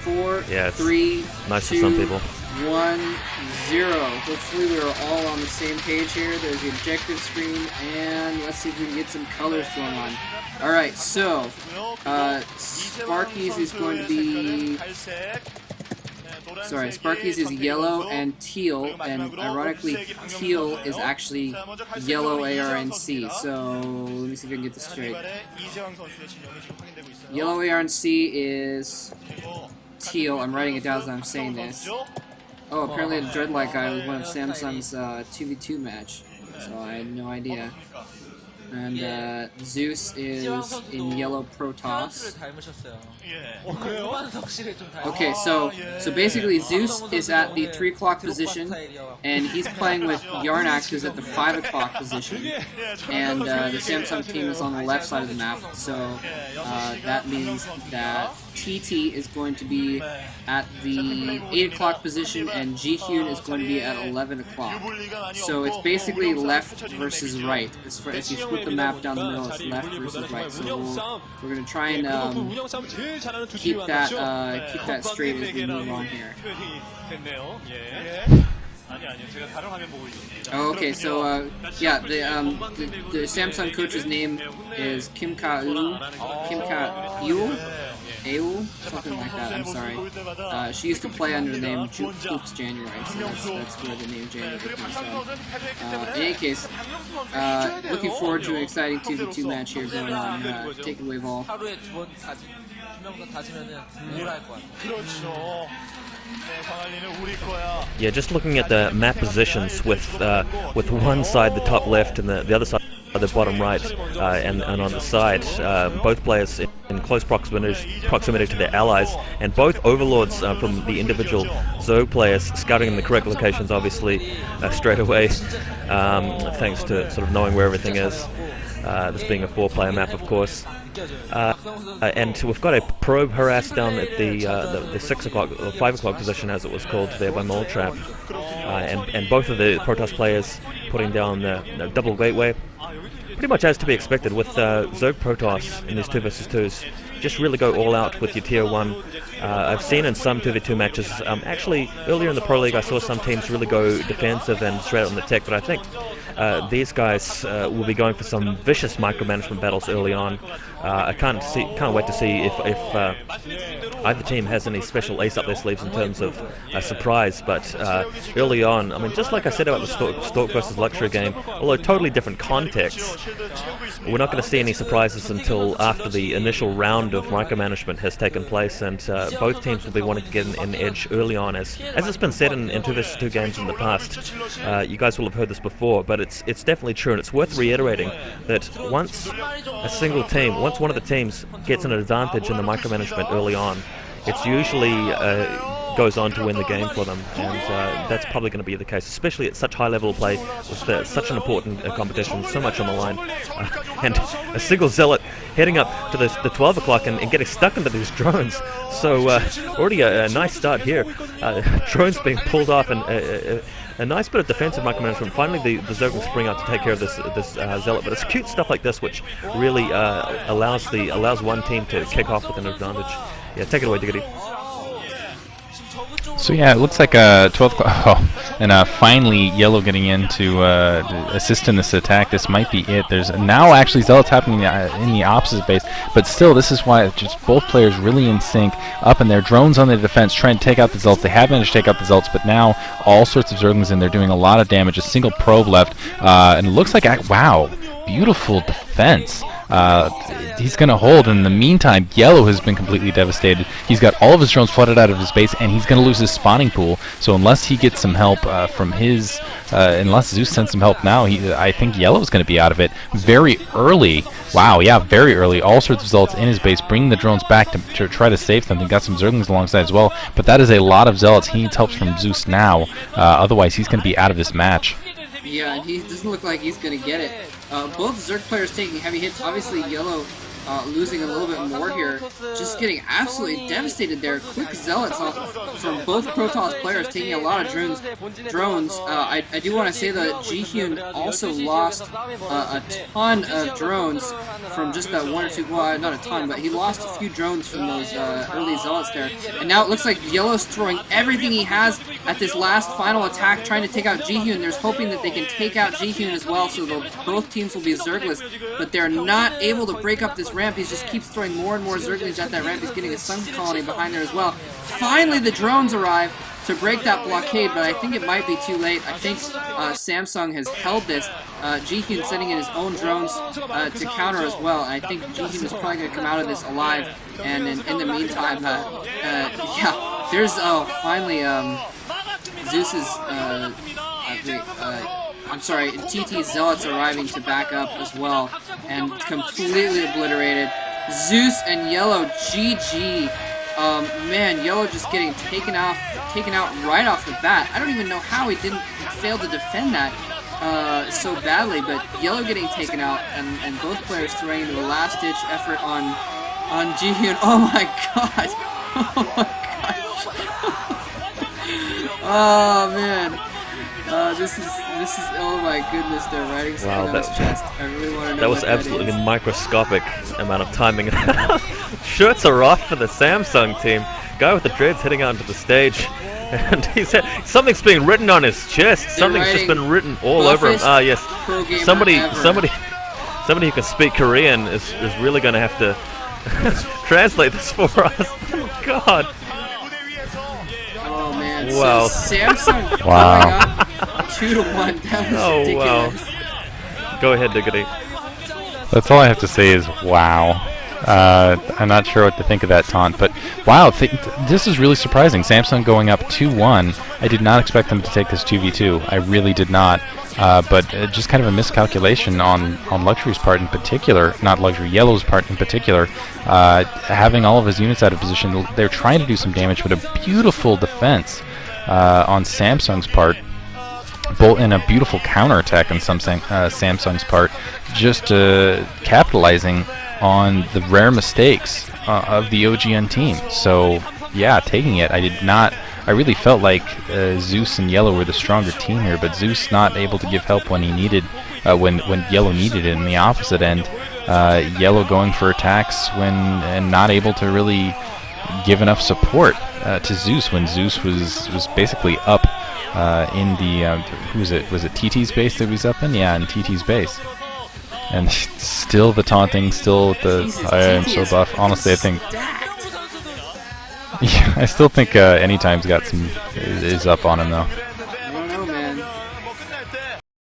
4, Yeah, 3, nice 2, for some people. 1, 0. Hopefully we are all on the same page here. There's the objective screen, and let's see if we can get some colors going on. Alright, so Sparkyz is going to be... Sorry, Sparkyz is yellow and teal, and ironically, teal is actually yellow ArnC. So, let me see if I can get this straight. Yellow ArnC is teal. I'm writing it down as I'm saying this. Oh, apparently the Dreadlight guy was one of Samsung's 2v2 match, so I had no idea. And Zeus is in yellow Protoss. Okay, so basically Zeus is at the 3 o'clock position, and he's playing with Yarnc, who's at the 5 o'clock position. And the Samsung team is on the left side of the map, so that means that TT is going to be at the 8 o'clock position, and JiHyun is going to be at 11 o'clock. So it's basically left versus right. If you split the map down the middle, it's left versus right. So we're going to try and keep that straight as we move on here. Oh, okay, so yeah, the Samsung coach's name is Kim Ka-eul, something like that. I'm sorry. She used to play under the name Oops January, so that's where the name January comes from. In any case, looking forward to an exciting 2v2 match here going on. Take it away, Vaul. Yeah, just looking at the map positions with one side the top left and the other side the bottom right, and on the side, both players in close proximity to their allies, and both overlords from the individual Zerg players scouting in the correct locations, obviously, straight away, thanks to sort of knowing where everything is. This being a 4-player map, of course. And we've got a probe harass down at the 6 o'clock or 5 o'clock position, as it was called there by Moletrap, and both of the Protoss players putting down the double gateway, pretty much as to be expected with Zerg Protoss in these 2 vs 2s. Just really go all out with your tier 1. I've seen in some 2v2 matches, actually earlier in the Pro League I saw some teams really go defensive and straight on the tech, but I think these guys will be going for some vicious micromanagement battles early on. I can't wait to see if either team has any special ace up their sleeves in terms of surprise, but early on, I mean, just like I said about the Stork versus Luxury game, although totally different contexts, we're not going to see any surprises until after the initial round of micromanagement has taken place, and both teams will be wanting to get an edge early on, as it's been said in 2 vs 2 games in the past. You guys will have heard this before, but it's definitely true, and it's worth reiterating that once one of the teams gets an advantage in the micromanagement early on, it's usually goes on to win the game for them, and that's probably going to be the case, especially at such high level of play with such an important competition, so much on the line, and a single zealot heading up to the 12 o'clock and getting stuck into these drones. So already a nice start here. Drones being pulled off, and a nice bit of defensive micromanagement. Finally the Zerg will spring out to take care of this zealot, but it's cute stuff like this which really allows one team to kick off with an advantage. Yeah, take it away, Diggity. So yeah, it looks like 12 o'clock. Oh, and finally yellow getting in to assist in this attack. This might be it. There's now actually zealots happening in the opposite base, but still, this is why just both players really in sync, up in their drones on the defense, trying to take out the zealots. They have managed to take out the zealots, but now all sorts of Zerglings in. They're doing a lot of damage. A single probe left, and it looks like wow, beautiful defense. He's going to hold. In the meantime, yellow has been completely devastated. He's got all of his drones flooded out of his base, and he's going to lose his spawning pool. So unless he gets some help from his, unless Zeus sends some help now, I think yellow's going to be out of it very early. Wow, yeah, very early. All sorts of zealots in his base, bringing the drones back to try to save them. They got some Zerglings alongside as well, but that is a lot of zealots. He needs help from Zeus now. Otherwise, he's going to be out of this match. Yeah, he doesn't look like he's going to get it. Both Zerg players taking heavy hits. Obviously, yellow losing a little bit more here. Just getting absolutely devastated there. Quick Zealots from both Protoss players taking a lot of drones. I do want to say that JiHyun also lost a ton of drones from just that one or two, well, not a ton, but he lost a few drones from those early Zealots there. And now it looks like Yellow's throwing everything he has at this last final attack, trying to take out JiHyun. There's hoping that they can take out JiHyun as well, so both teams will be Zergless, but they're not able to break up this ramp. He just keeps throwing more and more Zerglings at that ramp. He's getting a Sun Colony behind there as well. Finally, the drones arrive to break that blockade, but I think it might be too late. I think Samsung has held this. JiHyun sending in his own drones to counter as well. And I think JiHyun is probably going to come out of this alive. And in the meantime, yeah, there's finally Zeus's. I'm sorry, TT's Zealots arriving to back up as well, and completely obliterated. Zeus and Yellow, GG. Man, Yellow just getting taken out right off the bat. I don't even know how he failed to defend that so badly, but Yellow getting taken out, and both players throwing into a last-ditch effort on JiHyun. Oh my god! Oh my gosh! Oh man! This is oh my goodness, they're writing something on his chest. I really want to know. That was absolutely microscopic amount of timing. Shirts are off for the Samsung team. Guy with the dreads heading out into the stage, and he said something's being written on his chest. Something's just been written all over him. Ah, yes. Somebody who can speak Korean is really going to have to translate this for us. Oh God. Oh man. Wow. So Samsung Wow. 2-1. That was ridiculous. Wow. Go ahead, Diggity. That's all I have to say is wow. I'm not sure what to think of that taunt, but wow, this is really surprising. Samsung going up 2-1. I did not expect them to take this 2v2. I really did not. But just kind of a miscalculation on Luxury's part in particular, not Luxury, Yellow's part in particular. Having all of his units out of position, they're trying to do some damage, but a beautiful defense on Samsung's part. And a beautiful counterattack on Samsung's part, just capitalizing on the rare mistakes of the OGN team. So yeah, taking it. I really felt like Zeus and Yellow were the stronger team here, but Zeus not able to give help when he needed, when Yellow needed it. In the opposite end, Yellow going for attacks and not able to really give enough support to Zeus when Zeus was basically up in the who was it? Was it TT's base that he was up in? Yeah, in TT's base. And still the taunting, still the I am so buff. Honestly, I think. Yeah, I still think Anytime's got some is up on him though.